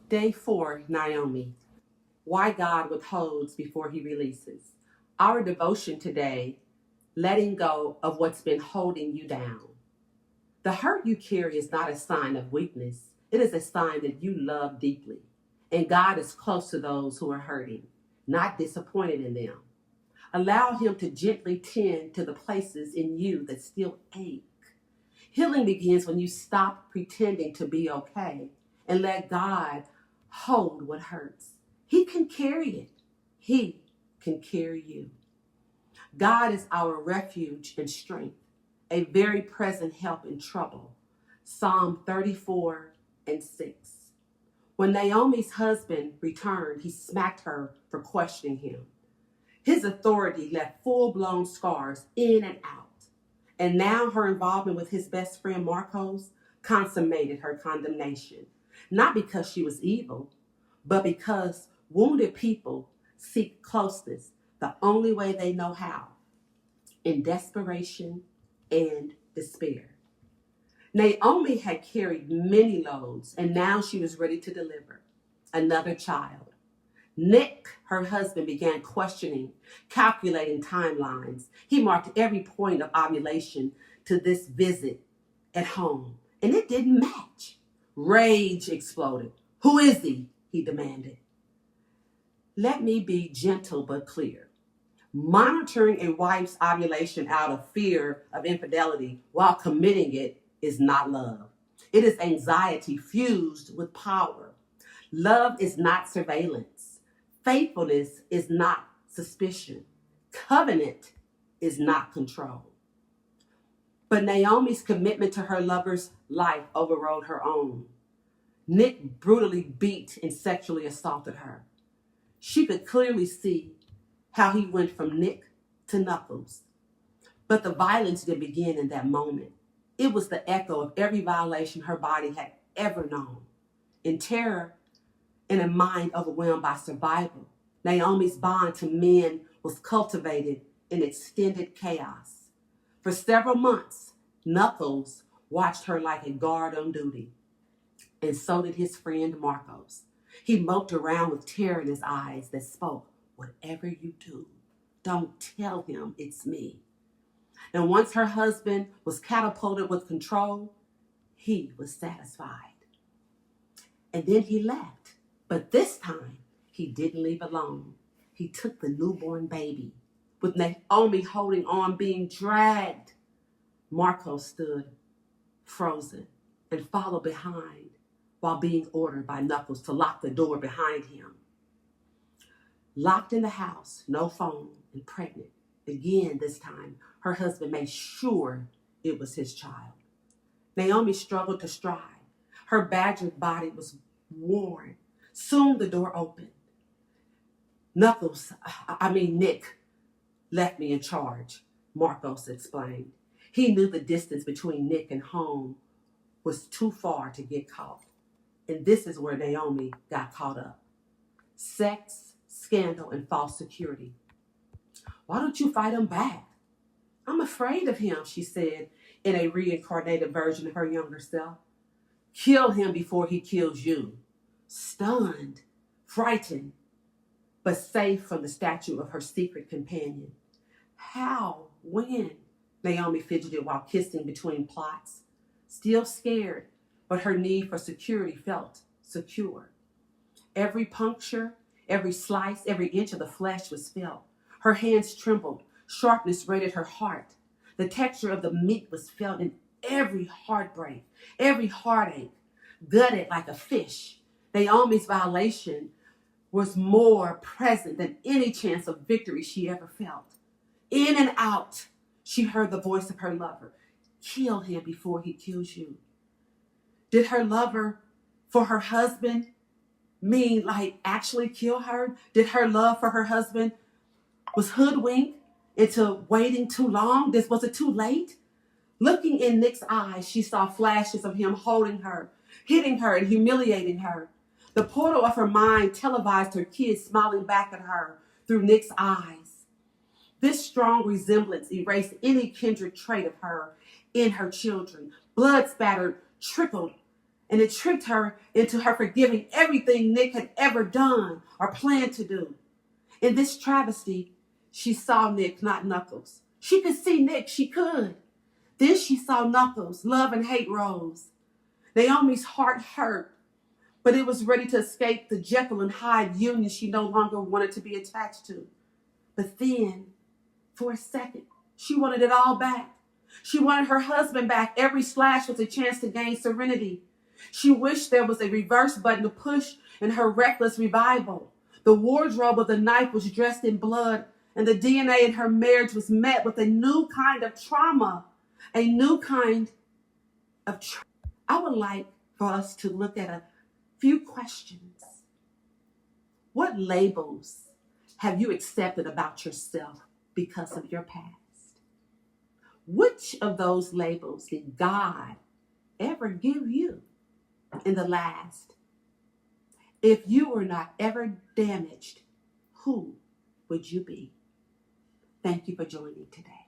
Day 4, Naomi. Why God withholds before he releases. Our devotion today, letting go of what's been holding you down. The hurt you carry is not a sign of weakness. It is a sign that you love deeply. And God is close to those who are hurting, not disappointed in them. Allow him to gently tend to the places in you that still ache. Healing begins when you stop pretending to be okay and let God hold what hurts. He can carry it. He can carry you. God is our refuge and strength, a very present help in trouble. Psalm 34:6. When Naomi's husband returned, he smacked her for questioning him. His authority left full-blown scars in and out. And now her involvement with his best friend Marcos consummated her condemnation. Not because she was evil, but because wounded people seek closeness the only way they know how, in desperation and despair. Naomi had carried many loads, and now she was ready to deliver another child. Nick, her husband, began questioning, calculating timelines. He marked every point of ovulation to this visit at home, and it didn't match. Rage exploded. Who is he? He demanded. Let me be gentle but clear. Monitoring a wife's ovulation out of fear of infidelity while committing it is not love. It is anxiety fused with power. Love is not surveillance. Faithfulness is not suspicion. Covenant is not control. But Naomi's commitment to her lover's life overrode her own. Nick brutally beat and sexually assaulted her. She could clearly see how he went from Nick to Knuckles. But the violence didn't begin in that moment. It was the echo of every violation her body had ever known. In terror and a mind overwhelmed by survival, Naomi's bond to men was cultivated in extended chaos. For several months, Knuckles watched her like a guard on duty, and so did his friend Marcos. He moped around with terror in his eyes that spoke, "Whatever you do, don't tell him it's me." And once her husband was catapulted with control, he was satisfied. And then he left. But this time, he didn't leave alone. He took the newborn baby. With Naomi holding on, being dragged, Marco stood frozen and followed behind while being ordered by Knuckles to lock the door behind him. Locked in the house, no phone, and pregnant. Again, this time, her husband made sure it was his child. Naomi struggled to stride. Her badgered body was worn. Soon the door opened. Nick left me in charge, Marcos explained. He knew the distance between Nick and home was too far to get caught. And this is where Naomi got caught up. Sex, scandal, and false security. "Why don't you fight him back?" "I'm afraid of him," she said in a reincarnated version of her younger self. "Kill him before he kills you." Stunned, frightened, but safe from the statue of her secret companion. "How? When?" Naomi fidgeted while kissing between plots. Still scared, but her need for security felt secure. Every puncture, every slice, every inch of the flesh was felt. Her hands trembled. Sharpness raided her heart. The texture of the meat was felt in every heartbreak, every heartache, gutted like a fish. Naomi's violation was more present than any chance of victory she ever felt. In and out, she heard the voice of her lover. "Kill him before he kills you." Did her lover for her husband mean like actually kill her? Did her love for her husband was hoodwinked into waiting too long? Was it too late? Looking in Nick's eyes, she saw flashes of him holding her, hitting her, and humiliating her. The portal of her mind televised her kids smiling back at her through Nick's eyes. This strong resemblance erased any kindred trait of her in her children. Blood spattered, trickled And it tricked her into her forgiving everything Nick had ever done or planned to do. In this travesty, she saw Nick, not Knuckles. She could see Nick, she could. Then she saw Knuckles. Love and hate rose. Naomi's heart hurt, but it was ready to escape the Jekyll and Hyde union she no longer wanted to be attached to. But then, for a second, she wanted it all back. She wanted her husband back. Every slash was a chance to gain serenity. She wished there was a reverse button to push in her reckless revival. The wardrobe of the knife was dressed in blood, and the DNA in her marriage was met with a new kind of trauma. A new kind of trauma. I would like for us to look at a few questions. What labels have you accepted about yourself because of your past? Which of those labels did God ever give you in the last? If you were not ever damaged, who would you be? Thank you for joining today.